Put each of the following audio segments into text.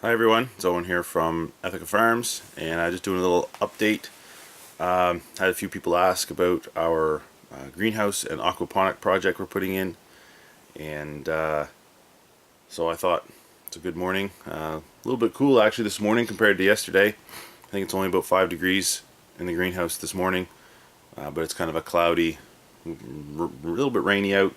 Hi everyone, it's Owen here from Ethica Farms, and I'm just doing a little update. Had a few people ask about our greenhouse and aquaponic project we're putting in, and so I thought it's a good morning. A little bit cool actually this morning compared to yesterday. I think it's only about 5 degrees in the greenhouse this morning, but it's kind of a cloudy, a little bit rainy out.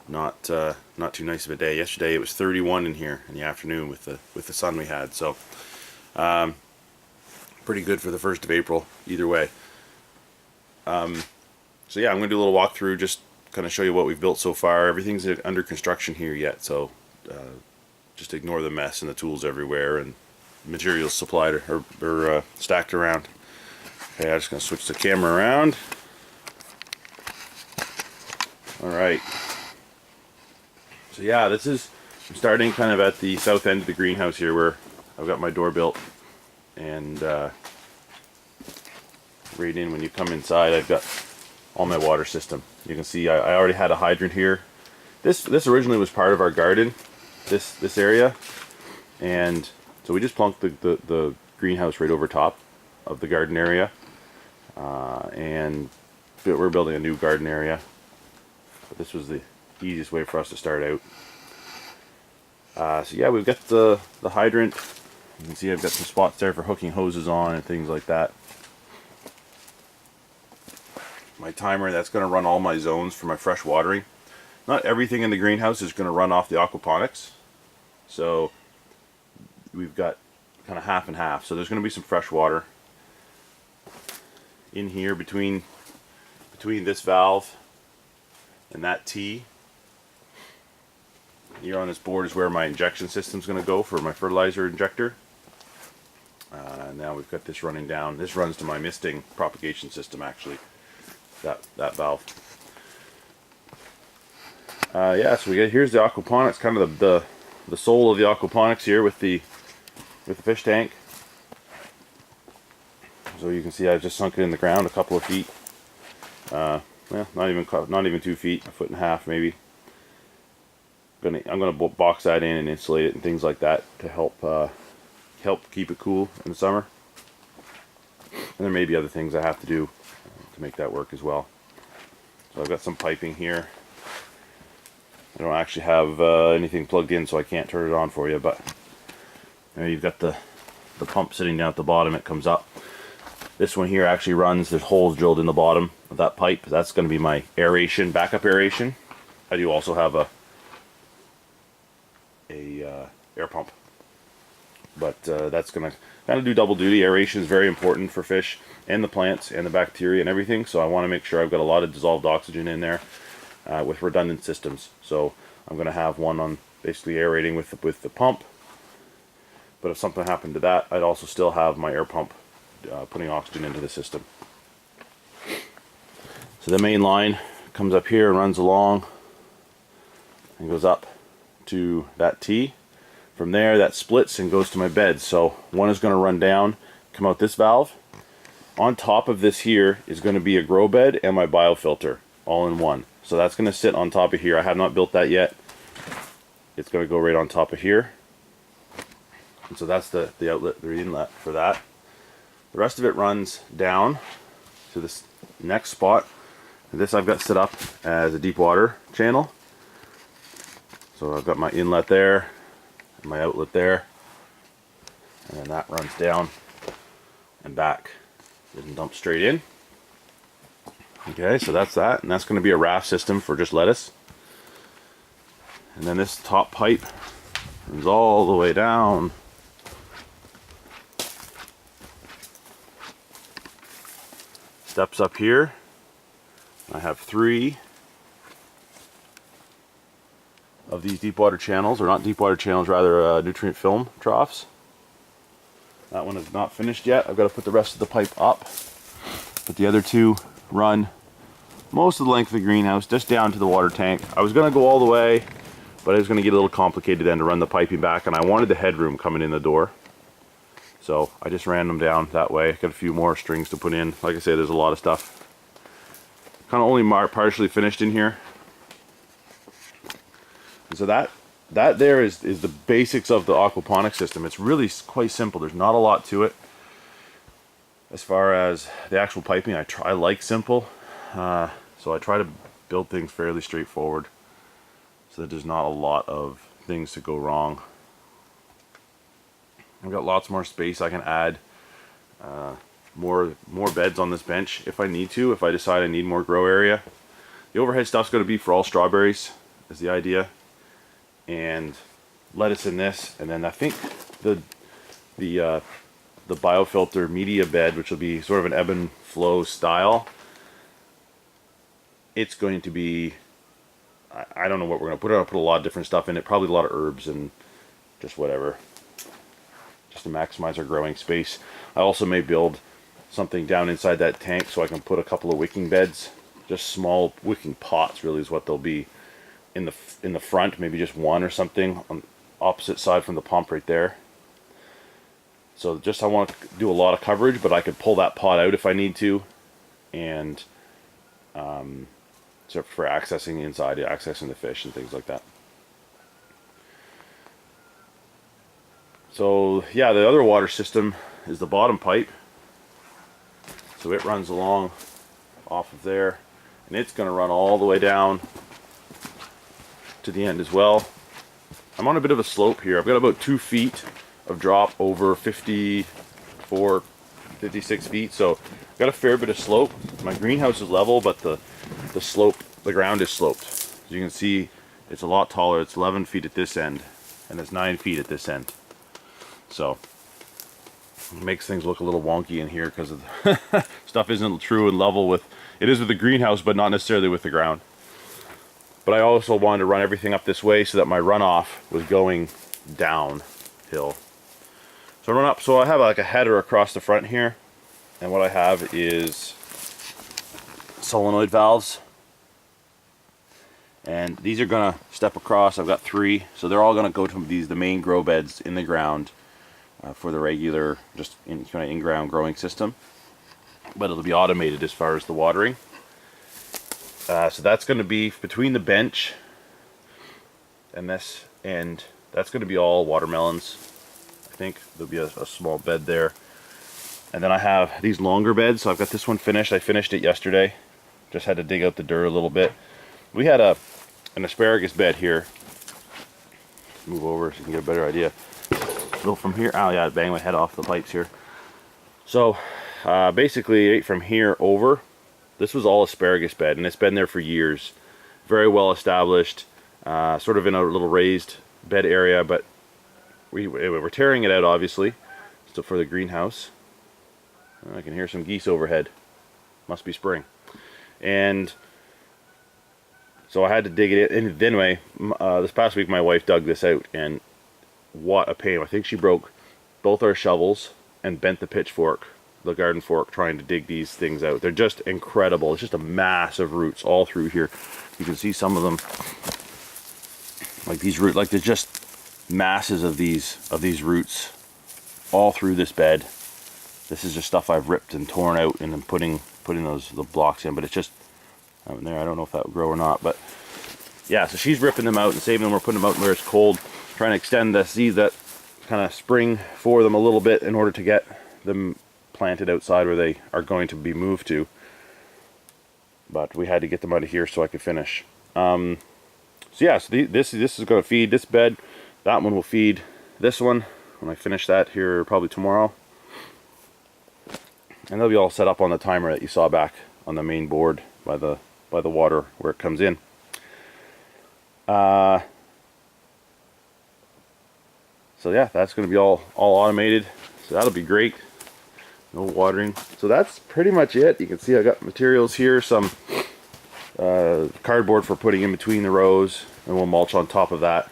Not too nice of a day. Yesterday it was 31 in here in the afternoon with the sun we had, so pretty good for the 1st of April either way. So yeah, I'm going to do a little walkthrough, just kind of show you what we've built so far. Everything's under construction here yet, so just ignore the mess and the tools everywhere and materials supplied or stacked around. Okay, I'm just going to switch the camera around. Alright. So yeah, I'm starting kind of at the south end of the greenhouse here where I've got my door built, and right in when you come inside I've got all my water system. You can see I already had a hydrant here. This originally was part of our garden, this area, and so we just plunked the greenhouse right over top of the garden area, and we're building a new garden area. But this was the easiest way for us to start out. So yeah, we've got the hydrant. You can see I've got some spots there for hooking hoses on and things like that. My timer, that's going to run all my zones for my fresh watering. Not everything in the greenhouse is going to run off the aquaponics, so we've got kind of half and half. So there's going to be some fresh water in here between this valve and that T. Here on this board is where my injection system is going to go for my fertilizer injector. Now we've got this running down. This runs to my misting propagation system, actually. That valve. Yeah, so here's the aquaponics, kind of the soul of the aquaponics here with the fish tank. So you can see I've just sunk it in the ground a couple of feet. Well, not even 2 feet, 1.5 feet maybe. I'm gonna box that in and insulate it and things like that to help keep it cool in the summer. And there may be other things I have to do to make that work as well. So I've got some piping here. I don't actually have anything plugged in, so I can't turn it on for you, but you've got the pump sitting down at the bottom. It comes up. This one here actually runs, there's holes drilled in the bottom of that pipe. That's going to be my aeration, backup aeration. I do also have a air pump, but that's going to kind of do double duty. Aeration is very important for fish and the plants and the bacteria and everything, so I want to make sure I've got a lot of dissolved oxygen in there with redundant systems. So I'm going to have one on basically aerating with the pump, but if something happened to that, I'd also still have my air pump putting oxygen into the system. So the main line comes up here and runs along and goes up to that T. From there that splits and goes to my bed. So one is going to run down, come out this valve. On top of this here is going to be a grow bed and my biofilter all in one. So that's going to sit on top of here. I have not built that yet. It's going to go right on top of here. And so that's the outlet, the inlet for that. The rest of it runs down to this next spot. And this I've got set up as a deep water channel. So I've got my inlet there, and my outlet there, and then that runs down and back and dumps straight in. Okay, so that's that, and that's going to be a raft system for just lettuce. And then this top pipe runs all the way down. Steps up here. I have 3 of these deep water channels, or not deep water channels, rather nutrient film troughs. That one is not finished yet. I've got to put the rest of the pipe up, but the other 2 run most of the length of the greenhouse just down to the water tank. I was going to go all the way, but it was going to get a little complicated then to run the piping back, and I wanted the headroom coming in the door, so I just ran them down that way. Got a few more strings to put in. Like I said, there's a lot of stuff kind of only partially finished in here. And so that there is the basics of the aquaponics system. It's really quite simple. There's not a lot to it. As far as the actual piping, I like simple. So I try to build things fairly straightforward so that there's not a lot of things to go wrong. I've got lots more space. I can add more beds on this bench if I need to, if I decide I need more grow area. The overhead stuff's going to be for all strawberries, is the idea, and lettuce in this, and then I think the biofilter media bed, which will be sort of an ebb and flow style, it's going to be, I don't know what we're going to put. I'll put a lot of different stuff in it, probably a lot of herbs and just whatever, just to maximize our growing space. I also may build something down inside that tank so I can put a couple of wicking beds, just small wicking pots really is what they'll be in the front, maybe just one or something on the opposite side from the pump right there. So just I want to do a lot of coverage, but I could pull that pot out if I need to, and so for accessing inside, accessing the fish and things like that. So yeah, the other water system is the bottom pipe. So it runs along off of there, and it's going to run all the way down to the end as well. I'm on a bit of a slope here. I've got about 2 feet of drop over 54, 56 feet, so I've got a fair bit of slope. My greenhouse is level, but the slope, the ground is sloped. As you can see, it's a lot taller. It's 11 feet at this end, and it's 9 feet at this end. So it makes things look a little wonky in here because of the stuff isn't true and level with, it is with the greenhouse, but not necessarily with the ground. But I also wanted to run everything up this way so that my runoff was going downhill. So I run up, so I have like a header across the front here, and what I have is solenoid valves, and these are gonna step across. I've got 3, so they're all gonna go to the main grow beds in the ground for the regular, just kind of in-ground growing system. But it'll be automated as far as the watering. So that's going to be between the bench and this, and that's going to be all watermelons. I think there'll be a small bed there, and then I have these longer beds. So I've got this one finished. I finished it yesterday. Just had to dig out the dirt a little bit. We had an asparagus bed here. Move over so you can get a better idea. Go from here. Oh yeah, I banged my head off the pipes here. So basically from here over, this was all asparagus bed, and it's been there for years. Very well established, sort of in a little raised bed area, but we're tearing it out obviously, so for the greenhouse. I can hear some geese overhead. Must be spring. And so I had to dig it in. And anyway, this past week my wife dug this out, and what a pain. I think she broke both our shovels and bent the pitchfork, the garden fork, trying to dig these things out. They're just incredible. It's just a mass of roots all through here. You can see some of them, like these roots, like there's just masses of these roots all through this bed. This is just stuff I've ripped and torn out and then putting the blocks in, but it's just out in there. I don't know if that would grow or not, but yeah, so she's ripping them out and saving them. We're putting them out where it's cold, trying to extend the seeds that kind of spring for them a little bit in order to get them planted outside where they are going to be moved to. But we had to get them out of here so I could finish. So yeah, so this is going to feed this bed. That one will feed this one when I finish that here probably tomorrow. And they'll be all set up on the timer that you saw back on the main board by the water where it comes in. So yeah, that's going to be all automated. So that'll be great. No watering. So that's pretty much it. You can see I got materials here, some cardboard for putting in between the rows, and we'll mulch on top of that.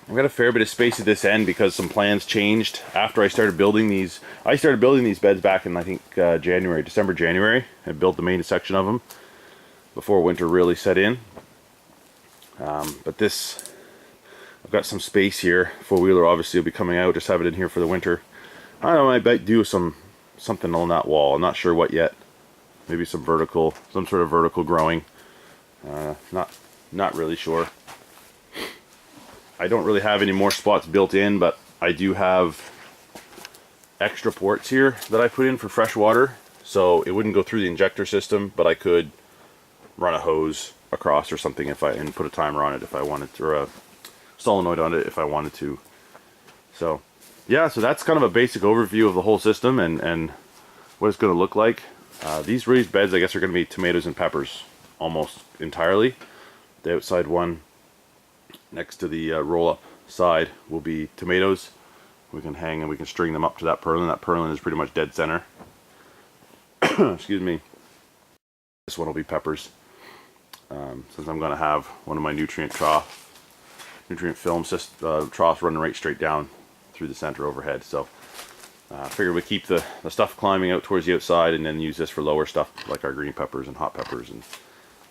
I've got a fair bit of space at this end because some plans changed after I started building these. I started building these beds back in, I think, December, January. I built the main section of them before winter really set in. But this, I've got some space here. Four-wheeler obviously will be coming out. Just have it in here for the winter. I don't know, I might do something on that wall. I'm not sure what yet. Maybe some sort of vertical growing. Not really sure. I don't really have any more spots built in, but I do have extra ports here that I put in for fresh water, so it wouldn't go through the injector system, but I could run a hose across or something if and put a timer on it if I wanted to, or a solenoid on it if I wanted to. So yeah, so that's kind of a basic overview of the whole system and what it's going to look like. These raised beds, I guess, are going to be tomatoes and peppers almost entirely. The outside one next to the roll-up side will be tomatoes. We can hang and we can string them up to that purlin. That purlin is pretty much dead center. Excuse me. This one will be peppers. Since I'm going to have one of my nutrient film troughs running right straight down through the center overhead. So I figured we'd keep the stuff climbing out towards the outside and then use this for lower stuff like our green peppers and hot peppers and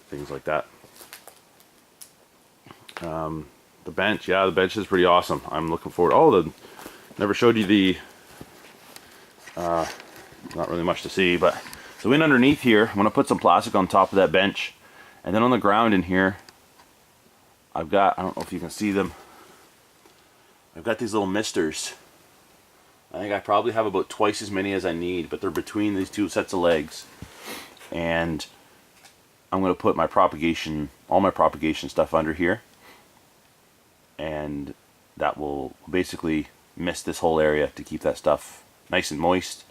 things like that. The bench, yeah, the bench is pretty awesome. I'm looking forward. Oh, never showed you the, not really much to see, but so in underneath here, I'm going to put some plastic on top of that bench. And then on the ground in here, I've got, I don't know if you can see them, I've got these little misters. I think I probably have about twice as many as I need, but they're between these two sets of legs. And I'm going to put my propagation, all my propagation stuff under here. And that will basically mist this whole area to keep that stuff nice and moist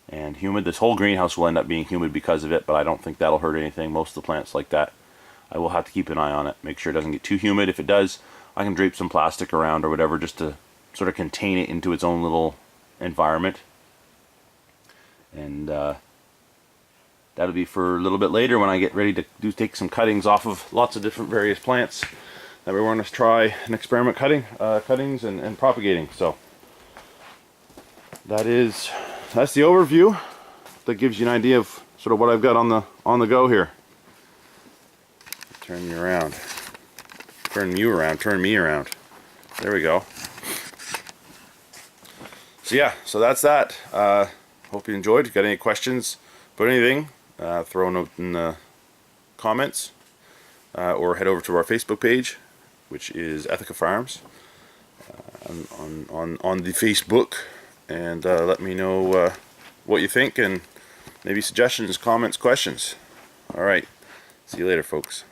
and humid. This whole greenhouse will end up being humid because of it, but I don't think that'll hurt anything. Most of the plants like that. I will have to keep an eye on it, make sure it doesn't get too humid. If it does, I can drape some plastic around or whatever just to sort of contain it into its own little environment. And that'll be for a little bit later when I get ready to take some cuttings off of lots of different various plants that we want to try and experiment cuttings and propagating. So that's the overview. That gives you an idea of sort of what I've got on the go here. Turn me around. Turn me around. There we go. So yeah, so that's that. Hope you enjoyed. If you got any questions about anything, throw a note in the comments, or head over to our Facebook page, which is Ethica Farms, on the Facebook, and let me know what you think and maybe suggestions, comments, questions. All right, see you later, folks.